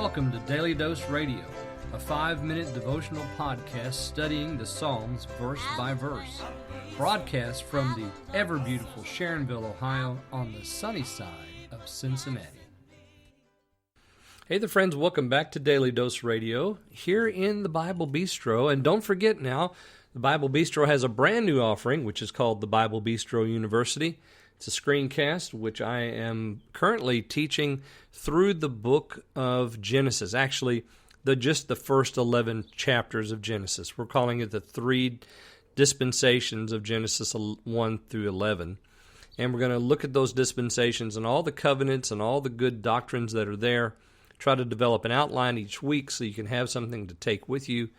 Welcome to Daily Dose Radio, a 5-minute devotional podcast studying the Psalms verse by verse. Broadcast from the ever-beautiful Sharonville, Ohio, on the sunny side of Cincinnati. Hey there, friends. Welcome back to Daily Dose Radio here in the Bible Bistro. And don't forget now, the Bible Bistro has a brand new offering, which is called the Bible Bistro University. It's a screencast, which I am currently teaching through the book of Genesis. Actually, just the first 11 chapters of Genesis. We're calling it the 3 dispensations of Genesis 1 through 11. And we're going to look at those dispensations and all the covenants and all the good doctrines that are there. Try to develop an outline each week so you can have something to take with you.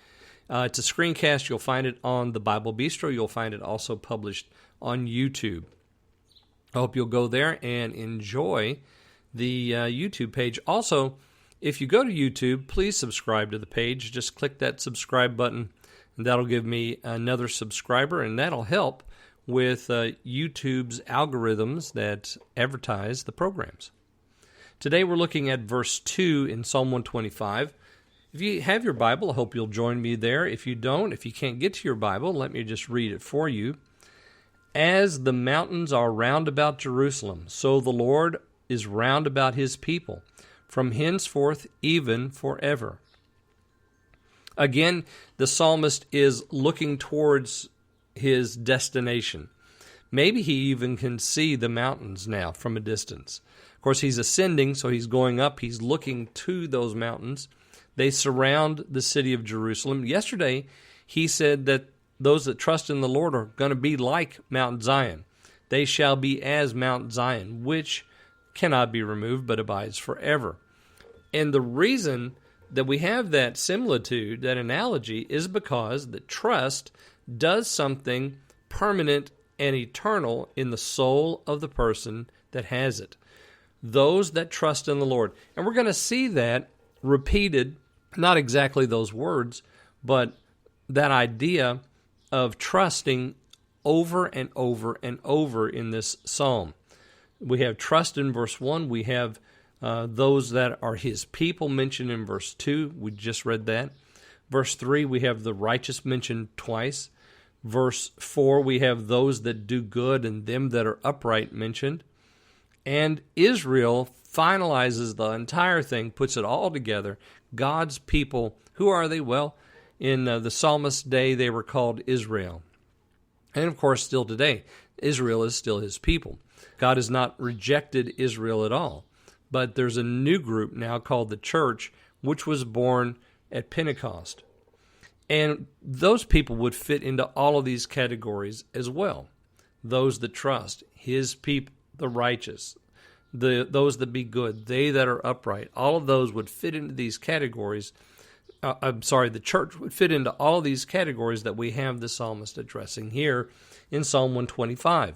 It's a screencast. You'll find it on the Bible Bistro. You'll find it also published on YouTube. I hope you'll go there and enjoy the YouTube page. Also, if you go to YouTube, please subscribe to the page. Just click that subscribe button, and that'll give me another subscriber, and that'll help with YouTube's algorithms that advertise the programs. Today we're looking at verse 2 in Psalm 125. If you have your Bible, I hope you'll join me there. If you don't, if you can't get to your Bible, let me just read it for you. As the mountains are round about Jerusalem, so the Lord is round about his people, from henceforth even forever. Again, the psalmist is looking towards his destination. Maybe he even can see the mountains now from a distance. Of course, he's ascending, so he's going up. He's looking to those mountains. They surround the city of Jerusalem. Yesterday, he said that those that trust in the Lord are going to be like Mount Zion. They shall be as Mount Zion, which cannot be removed but abides forever. And the reason that we have that similitude, that analogy, is because the trust does something permanent and eternal in the soul of the person that has it. Those that trust in the Lord. And we're going to see that repeated, not exactly those words, but that idea of trusting over and over and over in this psalm. We have trust in verse 1. We have those that are his people mentioned in verse 2. We just read that. Verse 3, we have the righteous mentioned twice. Verse 4, we have those that do good and them that are upright mentioned. And Israel finalizes the entire thing, puts it all together. God's people, who are they? Well, in the psalmist's day, they were called Israel. And of course, still today, Israel is still his people. God has not rejected Israel at all. But there's a new group now called the church, which was born at Pentecost. And those people would fit into all of these categories as well. Those that trust, his people, the righteous, those that be good, they that are upright. All of those would fit into these categories. The church would fit into all these categories that we have the psalmist addressing here in Psalm 125.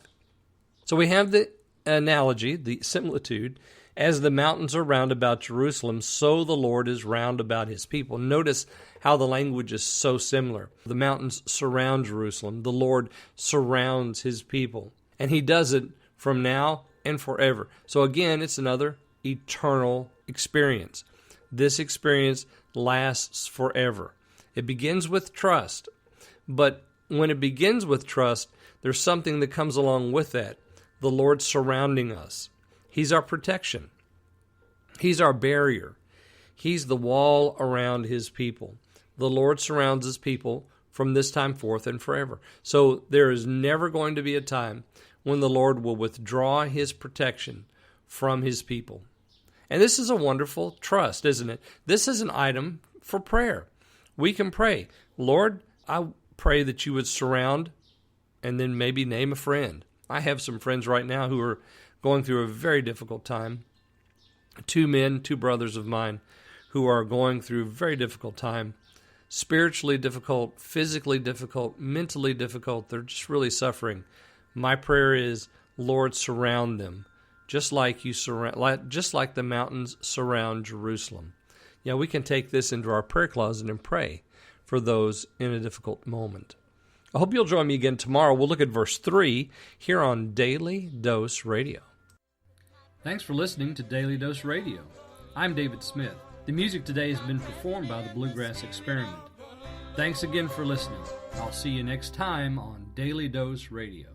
So we have the analogy, the similitude, as the mountains are round about Jerusalem, so the Lord is round about his people. Notice how the language is so similar. The mountains surround Jerusalem. The Lord surrounds his people. And he does it from now and forever. So again, it's another eternal experience. This experience lasts forever. It begins with trust, but when it begins with trust, there's something that comes along with that. The Lord surrounding us. He's our protection. He's our barrier. He's the wall around his people. The Lord surrounds his people from this time forth and forever. So there is never going to be a time when the Lord will withdraw his protection from his people. And this is a wonderful trust, isn't it? This is an item for prayer. We can pray, Lord, I pray that you would surround and then maybe name a friend. I have some friends right now who are going through a very difficult time. 2 brothers of mine who are going through a very difficult time. Spiritually difficult, physically difficult, mentally difficult. They're just really suffering. My prayer is, Lord, surround them. Just like the mountains surround Jerusalem. Yeah, we can take this into our prayer closet and pray for those in a difficult moment. I hope you'll join me again tomorrow. We'll look at verse 3 here on Daily Dose Radio. Thanks for listening to Daily Dose Radio. I'm David Smith. The music today has been performed by the Bluegrass Experiment. Thanks again for listening. I'll see you next time on Daily Dose Radio.